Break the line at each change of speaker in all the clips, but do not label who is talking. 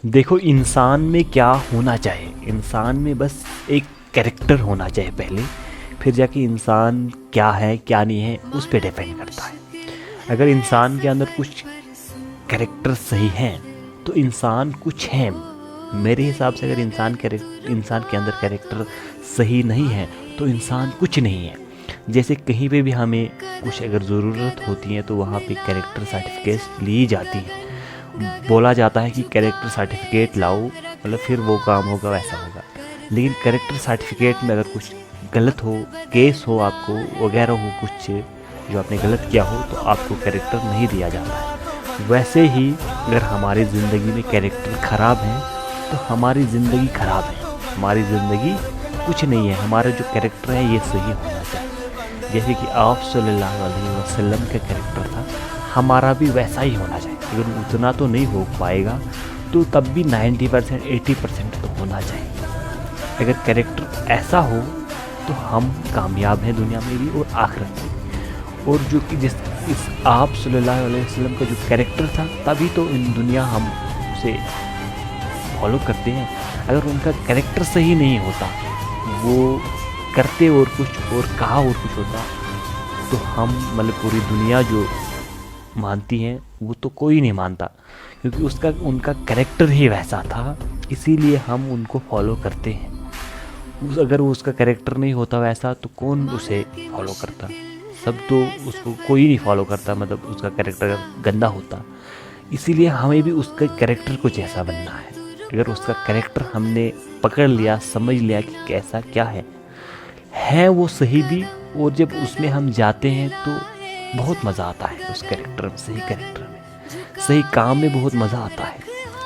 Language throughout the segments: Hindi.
देखो, इंसान में क्या होना चाहिए, इंसान में बस एक कैरेक्टर होना चाहिए पहले, फिर जाके इंसान क्या है क्या नहीं है उस पर डिपेंड करता है। अगर इंसान के अंदर कुछ कैरेक्टर सही हैं तो इंसान कुछ है। मेरे हिसाब से अगर इंसान के अंदर कैरेक्टर सही नहीं है तो इंसान कुछ नहीं है। जैसे कहीं पे भी हमें कुछ अगर ज़रूरत होती है तो वहाँ पे कैरेक्टर सर्टिफिकेट ली जाती है। बोला जाता है कि कैरेक्टर सर्टिफिकेट लाओ, मतलब फिर वो काम होगा, वैसा होगा। लेकिन कैरेक्टर सर्टिफिकेट में अगर कुछ गलत हो, केस हो, आपको वगैरह हो, कुछ जो आपने गलत किया हो, तो आपको कैरेक्टर नहीं दिया जाता है। वैसे ही अगर हमारी ज़िंदगी में कैरेक्टर ख़राब है तो हमारी ज़िंदगी ख़राब है, हमारी ज़िंदगी कुछ नहीं है। हमारा जो कैरेक्टर है ये सही होना चाहिए। जैसे कि आप सल्लल्लाहु अलैहि वसल्लम का कैरेक्टर था, हमारा भी वैसा ही होना चाहिए। अगर उतना तो नहीं हो पाएगा तो तब भी 90% 80% तो होना चाहिए। अगर कैरेक्टर ऐसा हो तो हम कामयाब हैं दुनिया में भी और आखिरत में भी। और जो कि जिस इस आप सल्लल्लाहु अलैहि वसल्लम का जो कैरेक्टर था, तभी तो इन दुनिया हम उसे फॉलो करते हैं। अगर उनका कैरेक्टर सही नहीं होता, वो करते और कुछ और कहा और कुछ होता, तो हम मतलब पूरी दुनिया जो मानती हैं वो तो कोई नहीं मानता, क्योंकि उसका उनका कैरेक्टर ही वैसा था, इसीलिए हम उनको फॉलो करते हैं। अगर वो उसका कैरेक्टर नहीं होता वैसा तो कौन उसे फॉलो करता? सब तो उसको कोई नहीं फॉलो करता, मतलब उसका कैरेक्टर गंदा होता। इसीलिए हमें भी उसके कैरेक्टर को जैसा बनना है। अगर उसका कैरेक्टर हमने पकड़ लिया, समझ लिया कि कैसा क्या है वो सही भी, और जब उसमें हम जाते हैं तो बहुत मज़ा आता है उस कैरेक्टर में, सही कैरेक्टर में, सही काम में बहुत मज़ा आता है।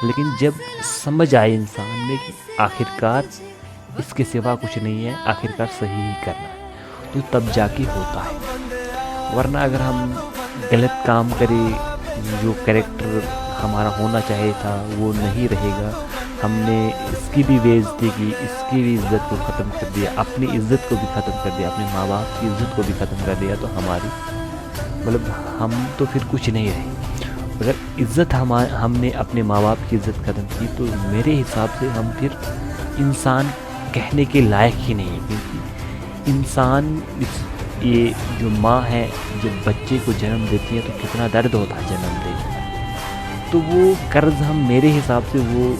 लेकिन जब समझ आए इंसान में कि आखिरकार इसके सिवा कुछ नहीं है, आखिरकार सही ही करना है, तो तब जाके होता है। वरना अगर हम गलत काम करें, जो कैरेक्टर हमारा होना चाहिए था वो नहीं रहेगा, हमने इसकी भी बेइज्जती की, इसकी भी इज़्ज़त को ख़त्म कर दिया, अपनी इज़्ज़त को भी ख़त्म कर दिया, अपने माँ बाप की इज़्ज़त को भी ख़त्म कर दिया, तो हमारी मतलब हम तो फिर कुछ नहीं रहे। अगर इज़्ज़त हमने अपने माँ बाप की इज़्ज़त ख़त्म की तो मेरे हिसाब से हम फिर इंसान कहने के लायक ही नहीं है। क्योंकि इंसान ये जो माँ है, जब बच्चे को जन्म देती है तो कितना दर्द होता है जन्म देने में, तो वो कर्ज़ हम, मेरे हिसाब से वो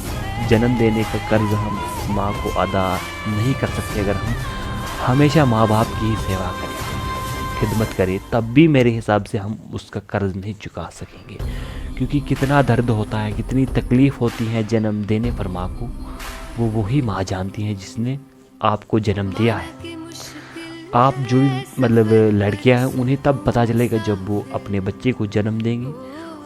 जन्म देने का कर्ज़ हम माँ को अदा नहीं कर सकते। अगर हम हमेशा माँ बाप की ही सेवा करें, खिदमत करें, तब भी मेरे हिसाब से हम उसका कर्ज़ नहीं चुका सकेंगे। क्योंकि कितना दर्द होता है, कितनी तकलीफ़ होती है जन्म देने पर माँ को, वो वही माँ जानती है जिसने आपको जन्म दिया है। आप जो भी मतलब लड़कियां हैं उन्हें तब पता चलेगा जब वो अपने बच्चे को जन्म देंगी,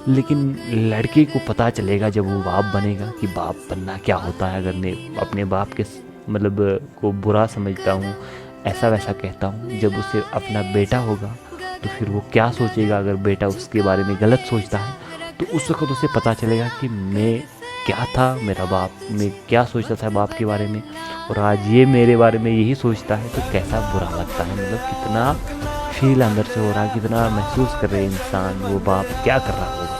लेकिन लड़के को पता चलेगा जब वो बाप बनेगा कि बाप बनना क्या होता है। अगर मैं अपने बाप के मतलब को बुरा समझता हूँ, ऐसा वैसा कहता हूँ, जब उसे अपना बेटा होगा तो फिर वो क्या सोचेगा। अगर बेटा उसके बारे में गलत सोचता है तो उस वक्त उसे पता चलेगा कि मैं क्या था, मेरा बाप मैं क्या सोचता था बाप के बारे में, और आज ये मेरे बारे में यही सोचता है, तो कैसा बुरा लगता है। मतलब कितना फील अंदर से हो रहा है, कितना महसूस कर रहे हैं इंसान, वो बाप क्या कर रहा होगा,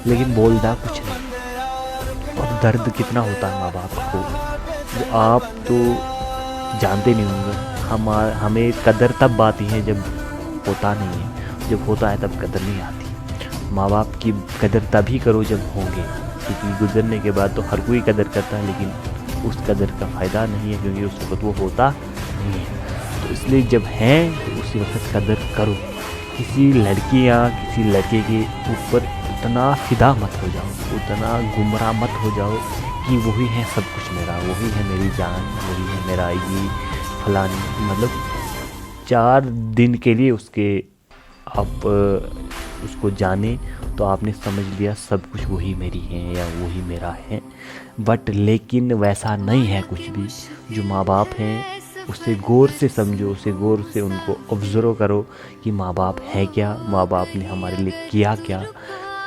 लेकिन बोलता कुछ नहीं। और दर्द कितना होता है माँ बाप को, वो आप तो जानते नहीं होंगे। हमें कदर तब आती है जब होता नहीं है, जब होता है तब कदर नहीं आती। माँ बाप की कदर तभी करो जब होंगे, क्योंकि गुजरने के बाद तो हर कोई कदर करता है, लेकिन उस कदर का फ़ायदा नहीं है क्योंकि उस वक्त वो होता नहीं है। तो इसलिए जब हैं तो उसी वक्त कदर करो। किसी लड़की या किसी लड़के के ऊपर उतना फिदा मत हो जाओ, उतना गुमराह मत हो जाओ कि वही है सब कुछ मेरा, वही है मेरी जान, वही है मेरा ये फलानी। मतलब 4 दिन के लिए उसके आप उसको जाने तो आपने समझ लिया सब कुछ वही मेरी है या वही मेरा है। बट लेकिन वैसा नहीं है कुछ भी। जो माँ बाप हैं उसे गौर से समझो, उसे गौर से उनको ऑब्ज़र्व करो कि माँ बाप है क्या, माँ बाप ने हमारे लिए किया क्या,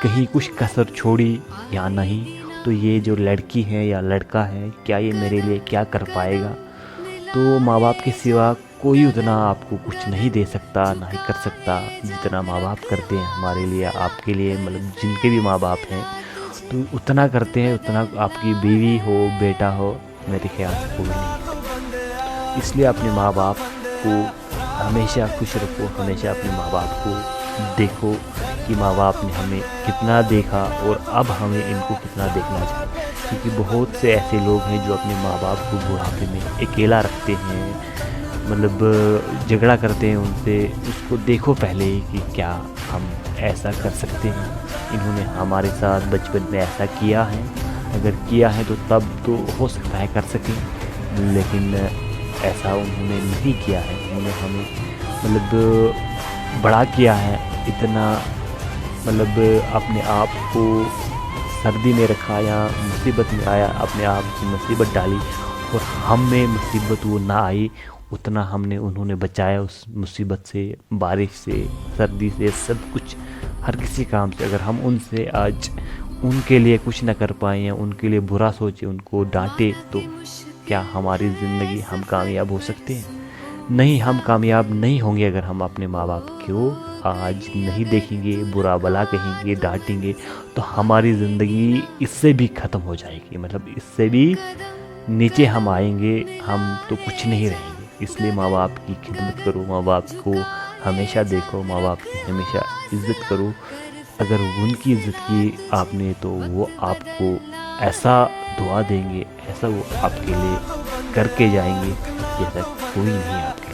कहीं कुछ कसर छोड़ी या नहीं। तो ये जो लड़की है या लड़का है, क्या ये मेरे लिए क्या कर पाएगा? तो माँ बाप के सिवा कोई उतना आपको कुछ नहीं दे सकता, ना ही कर सकता जितना माँ बाप करते हैं हमारे लिए, आपके लिए, मतलब जिनके भी माँ बाप हैं। तो उतना करते हैं उतना आपकी बीवी हो, बेटा हो, मेरे ख्याल से कोई नहीं करता। इसलिए अपने माँ बाप को हमेशा खुश रखो, हमेशा अपने माँ बाप को देखो कि माँ बाप ने हमें कितना देखा और अब हमें इनको कितना देखना चाहिए। क्योंकि बहुत से ऐसे लोग हैं जो अपने माँ बाप को बुढ़ापे में अकेला रखते हैं, मतलब झगड़ा करते हैं उनसे। उसको देखो पहले ही कि क्या हम ऐसा कर सकते हैं, इन्होंने हमारे साथ बचपन में ऐसा किया है, अगर किया है तो तब तो हो सकता है कर सकें, लेकिन ऐसा उन्होंने नहीं किया है। उन्होंने हमें मतलब बड़ा किया है इतना, मतलब अपने आप को सर्दी में रखा या मुसीबत में आया अपने आप की मुसीबत डाली और हम में मुसीबत वो ना आई, उतना हमने उन्होंने बचाया उस मुसीबत से, बारिश से, सर्दी से, सब कुछ, हर किसी काम से। अगर हम उनसे आज उनके लिए कुछ ना कर पाए या उनके लिए बुरा सोचे, उनको डांटे, तो क्या हमारी ज़िंदगी हम कामयाब हो सकते हैं? नहीं, हम कामयाब नहीं होंगे अगर हम अपने माँ बाप को आज नहीं देखेंगे, बुरा भला कहेंगे, डांटेंगे, तो हमारी ज़िंदगी इससे भी ख़त्म हो जाएगी, मतलब इससे भी नीचे हम आएंगे, हम तो कुछ नहीं रहेंगे। इसलिए माँ बाप की खिदमत करो, माँ बाप को हमेशा देखो, माँ बाप की हमेशा इज़्ज़त करो। अगर उनकी इज़्ज़त की आपने तो वो आपको ऐसा दुआ देंगे, ऐसा वो आपके लिए करके जाएंगे जैसा कोई नहीं आपके